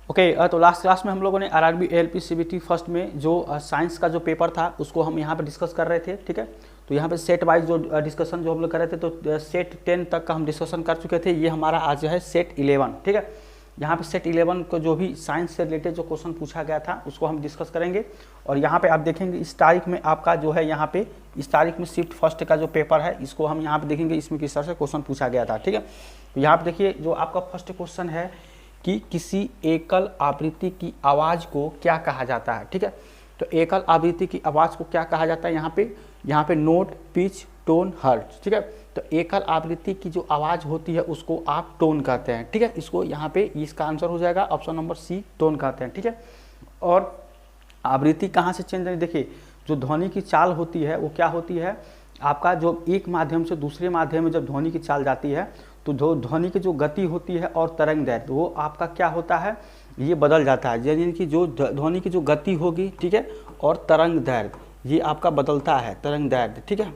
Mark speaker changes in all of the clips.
Speaker 1: Okay तो last class में हम लोगों ने आरआरबी एएलपी सीबीटी फर्स्ट में जो साइंस का जो पेपर था उसको हम यहाँ पे डिस्कस कर रहे थे, ठीक है। तो यहाँ पे सेट वाइज जो डिस्कशन जो हम लोग कर रहे थे, तो सेट 10 तक का हम डिस्कशन कर चुके थे। ये हमारा आज जो है सेट 11, ठीक है। यहाँ पे सेट 11 को जो भी साइंस से रिलेटेड जो क्वेश्चन पूछा गया था उसको हम डिस्कस करेंगे। और यहाँ पे आप देखेंगे इस तारीख में आपका जो है यहाँ पे इस तारीख में शिफ्ट फर्स्ट का जो पेपर है इसको हम यहाँ पे देखेंगे इसमें किस तरह से क्वेश्चन पूछा गया था, ठीक है। तो यहाँ पे देखिए जो आपका फर्स्ट क्वेश्चन है कि किसी एकल आवृत्ति की आवाज़ को क्या कहा जाता है, ठीक है। तो एकल आवृत्ति की आवाज़ को क्या कहा जाता है, यहाँ पे नोट, पिच, टोन, हर्ट्ज, ठीक है। तो एकल आवृत्ति की जो आवाज़ होती है उसको आप टोन कहते हैं, ठीक है। इसको यहाँ पे इसका आंसर हो जाएगा ऑप्शन नंबर सी, टोन कहते हैं, ठीक है। और आवृत्ति कहाँ से चेंज, देखिए जो ध्वनि की चाल होती है वो क्या होती है, आपका जो एक माध्यम से दूसरे माध्यम में जब ध्वनि की चाल जाती है तो जो ध्वनि की जो गति होती है और तरंग दैर्ध्य वो आपका क्या होता है, ये बदल जाता है। यानी कि जो ध्वनि की जो गति होगी, ठीक है, और तरंग दैर्ध्य ये आपका बदलता है, तरंग दैर्ध्य, ठीक है,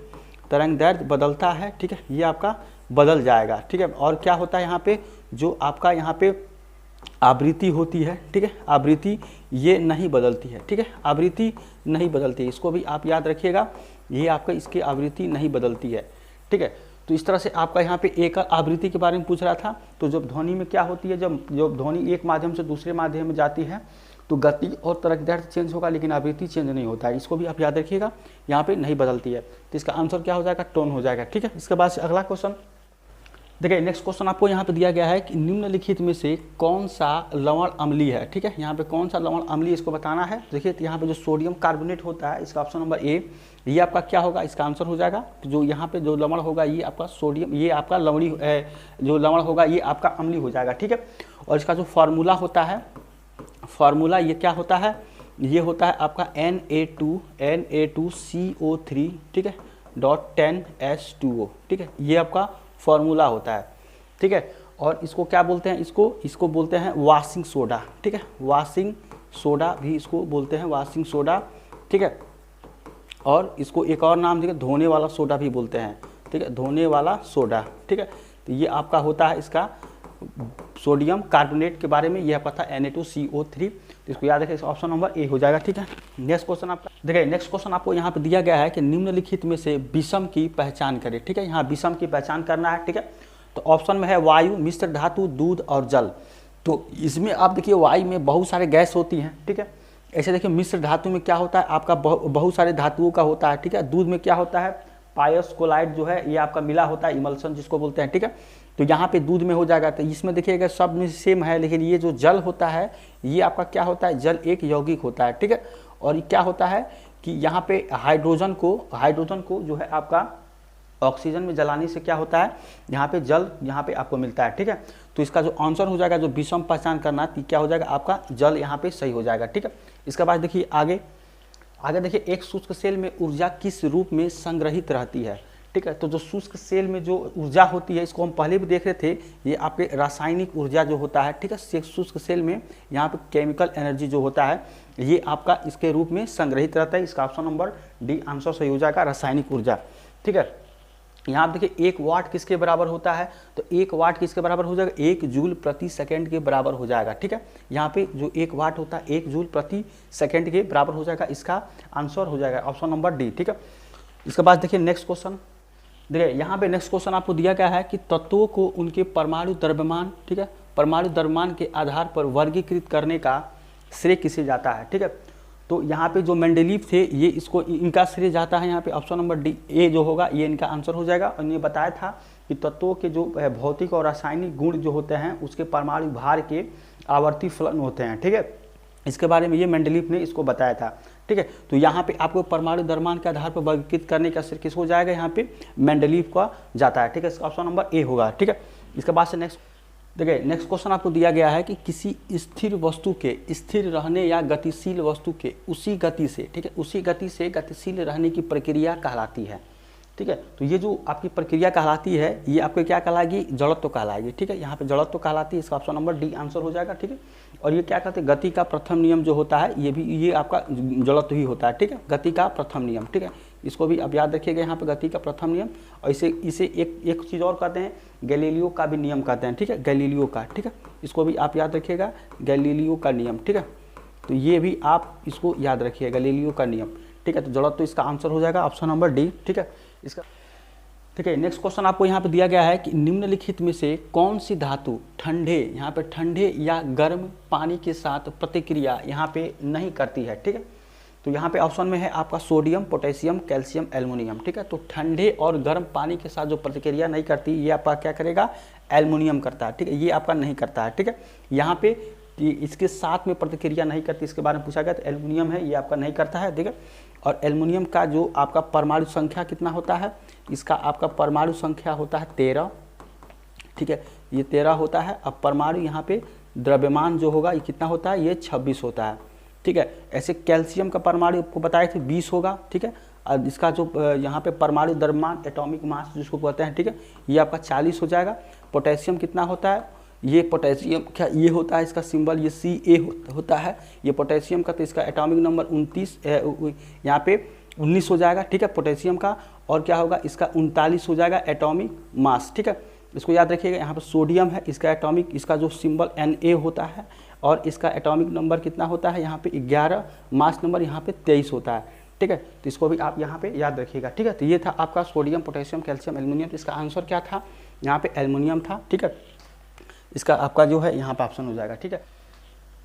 Speaker 1: तरंग दैर्ध्य बदलता है, ठीक है, ये आपका बदल जाएगा, ठीक है। और क्या होता है यहाँ पे, जो आपका यहाँ पे आवृत्ति होती है, ठीक है, आवृत्ति ये नहीं बदलती है, ठीक है, आवृत्ति नहीं बदलती है, इसको भी आप याद रखिएगा, ये आपका इसकी आवृत्ति नहीं बदलती है, ठीक है। तो इस तरह से आपका यहाँ पे एक आवृत्ति के बारे में पूछ रहा था। तो जब ध्वनि में क्या होती है, जब ध्वनि एक माध्यम से दूसरे माध्यम में जाती है तो गति और तरंग दैर्ध्य चेंज होगा लेकिन आवृत्ति चेंज नहीं होता है, इसको भी आप याद रखिएगा, यहाँ पे नहीं बदलती है। तो इसका आंसर क्या हो जाएगा, टोन हो जाएगा, ठीक है। इसके बाद से अगला क्वेश्चन देखिए, नेक्स्ट क्वेश्चन आपको यहाँ पे दिया गया है कि निम्नलिखित में से कौन सा लवण अम्लीय है, ठीक है। यहाँ पे कौन सा लवण अम्लीय इसको बताना है। देखिए तो यहाँ पे जो सोडियम कार्बोनेट होता है इसका ऑप्शन नंबर ए, ये आपका क्या होगा, इसका आंसर हो जाएगा। तो जो यहाँ पे जो लवण होगा ये आपका सोडियम, ये आपका लवणी जो लवण होगा ये आपका अम्लीय हो जाएगा, ठीक है। और इसका जो फार्मूला होता है, फार्मूला ये क्या होता है, ये होता है आपका Na2CO3, ठीक है, .10H2O, ठीक है, ये आपका फॉर्मूला होता है, ठीक है। और इसको क्या बोलते हैं, इसको बोलते हैं वॉशिंग सोडा, ठीक है, वॉशिंग सोडा भी इसको बोलते हैं, वॉशिंग सोडा, ठीक है। और इसको एक और नाम देखिए धोने वाला सोडा भी बोलते हैं, ठीक है, धोने वाला सोडा, ठीक है। तो ये आपका होता है इसका सोडियम कार्बोनेट के बारे में, ये आपका था Na2CO3, तो इसको याद रखिए, ऑप्शन नंबर ए हो जाएगा, ठीक है। नेक्स्ट क्वेश्चन आपका देखिए, नेक्स्ट क्वेश्चन आपको यहाँ पे दिया गया है कि निम्नलिखित में से विषम की पहचान करें, ठीक है। यहाँ विषम की पहचान करना है, ठीक है। तो ऑप्शन में है वायु, मिश्र धातु, दूध और जल। तो इसमें आप देखिए वायु में बहुत सारे गैस होती हैं, ठीक है। ऐसे देखिए मिश्र धातु में क्या होता है, आपका बहुत सारे धातुओं का होता है, ठीक है। दूध में क्या होता है, पायस कोलाइड जो है ये आपका मिला होता है, इमल्सन जिसको बोलते हैं, ठीक है। तो यहाँ पे दूध में हो जाएगा। तो इसमें देखिएगा सब में सेम है, लेकिन ये जो जल होता है ये आपका क्या होता है, जल एक यौगिक होता है, ठीक है। और क्या होता है कि यहाँ पे हाइड्रोजन को जो है आपका ऑक्सीजन में जलाने से क्या होता है, यहाँ पे जल यहाँ पे आपको मिलता है, ठीक है। तो इसका जो आंसर हो जाएगा, जो विषम पहचान करना क्या हो जाएगा, आपका जल यहाँ पे सही हो जाएगा, ठीक है। इसके बाद देखिए आगे देखिए, एक शुष्क सेल में ऊर्जा किस रूप में संग्रहित रहती है, ठीक है। तो जो शुष्क सेल में जो ऊर्जा होती है इसको हम पहले भी देख रहे थे, ये आपके रासायनिक ऊर्जा जो होता है, ठीक है। शुष्क सेल में यहाँ पे केमिकल एनर्जी जो होता है ये आपका इसके रूप में संग्रहित रहता है। इसका ऑप्शन नंबर डी आंसर सही हो जाएगा, रासायनिक ऊर्जा, ठीक है। यहाँ आप देखिए 1 वाट किसके बराबर होता है, तो 1 वाट किसके बराबर हो जाएगा, 1 जूल प्रति सेकंड के बराबर हो जाएगा, ठीक है। यहाँ पे जो 1 वाट होता है 1 जूल प्रति सेकंड के बराबर हो जाएगा, इसका आंसर हो जाएगा ऑप्शन नंबर डी, ठीक है। इसके बाद देखिए नेक्स्ट क्वेश्चन, देखिए यहाँ पे नेक्स्ट क्वेश्चन आपको दिया गया है कि तत्वों को उनके परमाणु द्रव्यमान, ठीक है, परमाणु द्रव्यमान के आधार पर वर्गीकृत करने का श्रेय किसे जाता है, ठीक है। तो यहाँ पे जो मेंडलीव थे ये इसको इनका श्रेय जाता है, यहाँ पे ऑप्शन नंबर डी ए जो होगा ये इनका आंसर हो जाएगा। और ये बताया था कि तत्वों के जो भौतिक और रासायनिक गुण जो होते हैं उसके परमाणु भार के आवर्ती फलन होते हैं, ठीक है। इसके बारे में ये मेंडलीव ने इसको बताया था, ठीक है। तो यहाँ पे आपको परमाणु द्रव्यमान के आधार पर वर्गीकृत करने का श्रेय किसको जाएगा, यहाँ पे मेंडलीव का जाता है, ठीक है। इसका ऑप्शन नंबर ए होगा, ठीक है। इसके बाद से नेक्स्ट देखिए, नेक्स्ट क्वेश्चन आपको दिया गया है कि किसी स्थिर वस्तु के स्थिर रहने या गतिशील वस्तु के उसी गति से, ठीक है, उसी गति से गतिशील रहने की प्रक्रिया कहलाती है, ठीक है। तो ये जो आपकी प्रक्रिया कहलाती है ये आपको क्या कहलाएगी, जड़त्व कहलाएगी, ठीक है। यहाँ पे जड़त्व कहलाती है, इसका ऑप्शन नंबर डी आंसर हो जाएगा, ठीक है। और ये क्या कहते हैं, गति का प्रथम नियम जो होता है ये भी ये आपका जड़त्व ही होता है, ठीक है, गति का प्रथम नियम, ठीक है। इसको भी आप याद रखिएगा यहाँ पे गति का प्रथम नियम। और इसे एक चीज़ और कहते हैं, गैलीलियो का भी नियम कहते हैं, ठीक है, गैलीलियो का, ठीक है, इसको भी आप याद रखिएगा, गैलीलियो का नियम, ठीक है। तो ये भी आप इसको याद रखिएगा, गैलीलियो का नियम, ठीक है। तो जरूरत तो इसका आंसर हो जाएगा ऑप्शन नंबर डी, ठीक है इसका, ठीक है। नेक्स्ट क्वेश्चन आपको यहाँ पे दिया गया है कि निम्नलिखित में से कौन सी धातु ठंडे, यहाँ पे ठंडे या गर्म पानी के साथ प्रतिक्रिया यहाँ पे नहीं करती है, ठीक है। तो यहाँ पे ऑप्शन में है आपका सोडियम, पोटेशियम, कैल्शियम, एल्युमिनियम, ठीक है। तो ठंडे और गर्म पानी के साथ जो प्रतिक्रिया नहीं करती, ये आपका क्या करेगा, एल्युमिनियम करता है, ठीक है, ये आपका नहीं करता है, ठीक है। यहाँ पे इसके साथ में प्रतिक्रिया नहीं करती, इसके बारे में पूछा गया, तो एल्युमिनियम है, ये आपका नहीं करता है, ठीक है। और एल्युमिनियम का जो आपका परमाणु संख्या कितना होता है, इसका आपका परमाणु संख्या होता है 13, ठीक है, ये 13 होता है। अब परमाणु यहाँ पे द्रव्यमान जो होगा ये कितना होता है, ये 26 होता है, ठीक है। ऐसे कैल्शियम का परमाणु आपको बताए थे 20 होगा, ठीक है। और इसका जो यहाँ पे परमाणु द्रव्यमान, एटॉमिक मास जिसको कहते हैं, ठीक है, ये आपका 40 हो जाएगा। पोटेशियम कितना होता है, ये पोटेशियम क्या ये होता है, इसका सिंबल ये Ca होता है, ये पोटेशियम का, तो इसका एटॉमिक नंबर 29 यहाँ पे 19 हो जाएगा, ठीक है, पोटेशियम का। और क्या होगा, इसका 39 हो जाएगा एटॉमिक मास, ठीक है, इसको याद रखिएगा। यहाँ पर सोडियम है, इसका एटॉमिक, इसका जो सिंबल Na होता है, और इसका एटॉमिक नंबर कितना होता है यहाँ पे 11, मास नंबर यहाँ पे 23 होता है, ठीक है। तो इसको भी आप यहाँ पे याद रखिएगा, ठीक है। तो ये था आपका सोडियम, पोटेशियम, कैल्शियम, एल्युमिनियम। तो इसका आंसर क्या था, यहाँ पे एल्युमिनियम था, ठीक है। इसका आपका जो है यहाँ पे ऑप्शन हो जाएगा, ठीक है।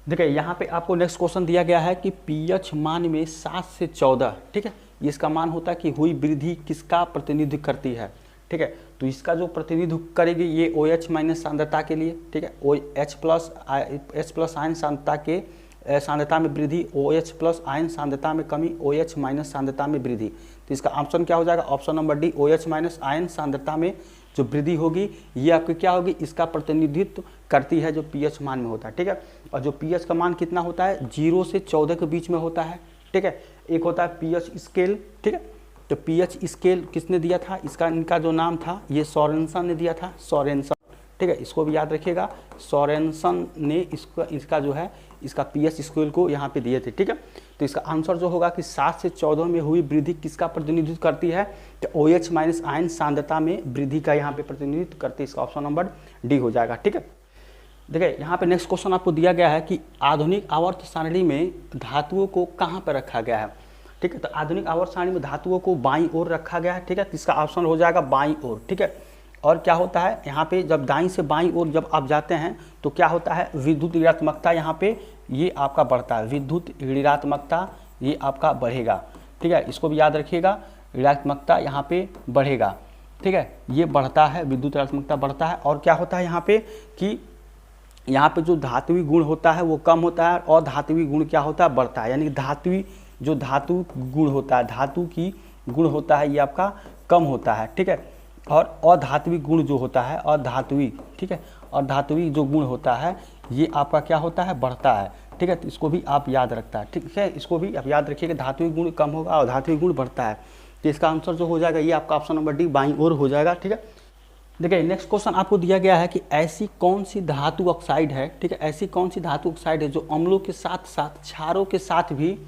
Speaker 1: देखिए यहाँ पे आपको नेक्स्ट क्वेश्चन दिया गया है कि pH मान में 7 से 14, ठीक है, ये इसका मान होता है कि हुई वृद्धि किसका प्रतिनिधित्व करती है, ठीक है। तो इसका जो प्रतिनिधित्व करेगी ये OH माइनस सांद्रता के लिए, ठीक है, H प्लस आयन सांद्रता के सांद्रता में वृद्धि, OH प्लस आयन सांद्रता में कमी, OH माइनस सांद्रता में वृद्धि। तो इसका ऑप्शन क्या हो जाएगा, option number D, OH minus ion सांद्रता में जो वृद्धि होगी ये आपकी क्या होगी, इसका प्रतिनिधित्व करती है जो pH मान में होता है, ठीक है। और जो pH का मान कितना होता है, 0 से 14 के बीच में होता है, ठीक है। एक होता है pH स्केल, ठीक है। तो pH स्केल किसने दिया था, इनका जो नाम था ये सोरेनसन ने दिया था, सोरेनसन, ठीक है, इसको भी याद रखिएगा, सोरेनसन ने इसका जो है इसका pH स्केल को यहाँ पे दिए थे, ठीक है। तो इसका आंसर जो होगा कि 7 से 14 में हुई वृद्धि किसका प्रतिनिधित्व करती है, तो OH माइनस आयन सांद्रता में वृद्धि का यहाँ पे प्रतिनिधित्व करती है, इसका ऑप्शन नंबर डी हो जाएगा, ठीक है। देखिए यहाँ पे नेक्स्ट क्वेश्चन आपको दिया गया है कि आधुनिक आवर्त सारणी में धातुओं को कहाँ पर रखा गया है, ठीक है। तो आधुनिक आवर्त सारणी में धातुओं को बाईं ओर रखा गया है, ठीक है, तो इसका ऑप्शन हो जाएगा बाईं ओर, ठीक है। और क्या होता है यहाँ पे, जब दाईं से बाईं ओर जब आप जाते हैं तो क्या होता है, विद्युत ऋणात्मकता यहाँ पे ये आपका बढ़ता है, विद्युत ऋणात्मकता ये आपका बढ़ेगा, ठीक है, इसको भी याद रखिएगा, ऋणात्मकता यहाँ पे बढ़ेगा, ठीक है, ये बढ़ता है, विद्युत ऋणात्मकता बढ़ता है। और क्या होता है यहाँ पे कि यहाँ पे जो धात्विक गुण होता है वो कम होता है, और धात्विक गुण क्या होता है, बढ़ता है, यानी जो धातु गुण होता है, धातु की गुण होता है ये आपका कम होता है, ठीक है। और अधात्विक गुण जो होता है, अधात्विक, ठीक है, और धात्विक जो गुण होता है ये आपका क्या होता है, बढ़ता है, ठीक है। तो इसको भी आप याद रखता है, ठीक है, इसको भी आप याद रखिएगा, धात्विक गुण कम होगा और धात्विक गुण बढ़ता है। तो इसका आंसर जो हो जाएगा ये आपका ऑप्शन नंबर डी, बाईं ओर हो जाएगा, ठीक है। देखिए नेक्स्ट क्वेश्चन आपको दिया गया है कि ऐसी कौन सी धातु ऑक्साइड है, ठीक है, ऐसी कौन सी धातु ऑक्साइड है जो अम्लों के साथ साथ क्षारों के साथ भी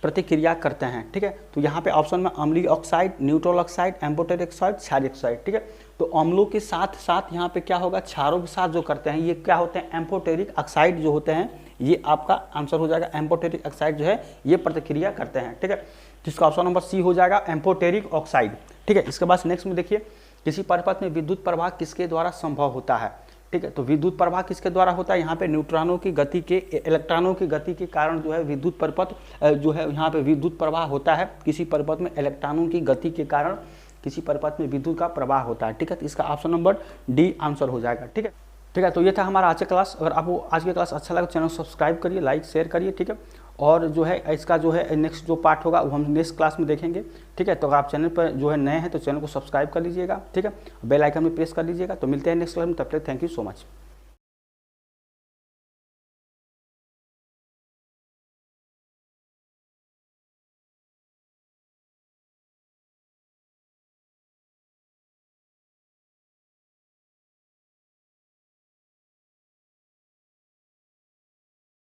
Speaker 1: प्रतिक्रिया करते हैं, ठीक है। तो यहाँ पे ऑप्शन में अम्लीय oxide, neutral oxide, amphoteric oxide, क्षारीय ऑक्साइड, ठीक है। तो अम्लों के साथ साथ यहाँ पे क्या होगा, क्षारों के साथ जो करते हैं ये क्या होते हैं, एम्फोटेरिक ऑक्साइड जो होते हैं, ये आपका आंसर हो जाएगा, एम्फोटेरिक ऑक्साइड जो है ये प्रतिक्रिया करते हैं, ठीक है। जिसका ऑप्शन नंबर सी हो जाएगा, एम्फोटेरिक ऑक्साइड, ठीक है। इसके बाद नेक्स्ट में देखिए, किसी परिपथ में विद्युत प्रवाह किसके द्वारा संभव होता है, ठीक है। तो विद्युत प्रवाह किसके द्वारा होता है, यहाँ पे न्यूट्रॉनों की गति के, इलेक्ट्रॉनों की गति के कारण जो है विद्युत परिपथ जो है यहाँ पे विद्युत प्रवाह होता है, किसी परिपथ में इलेक्ट्रॉनों की गति के कारण किसी परिपथ में विद्युत का प्रवाह होता है, ठीक है। तो इसका ऑप्शन नंबर डी आंसर हो जाएगा, ठीक है। ठीक है, तो ये था हमारा आज का क्लास। अगर आपको आज की क्लास अच्छा लगा चैनल सब्सक्राइब करिए, लाइक शेयर करिए, ठीक है। और जो है इसका जो है नेक्स्ट जो पार्ट होगा वो हम नेक्स्ट क्लास में देखेंगे, ठीक है। तो अगर आप चैनल पर जो है नए हैं तो चैनल को सब्सक्राइब कर लीजिएगा, ठीक है, बेल आइकन में प्रेस कर लीजिएगा। तो मिलते हैं नेक्स्ट क्लास में, तब तक थैंक यू सो मच।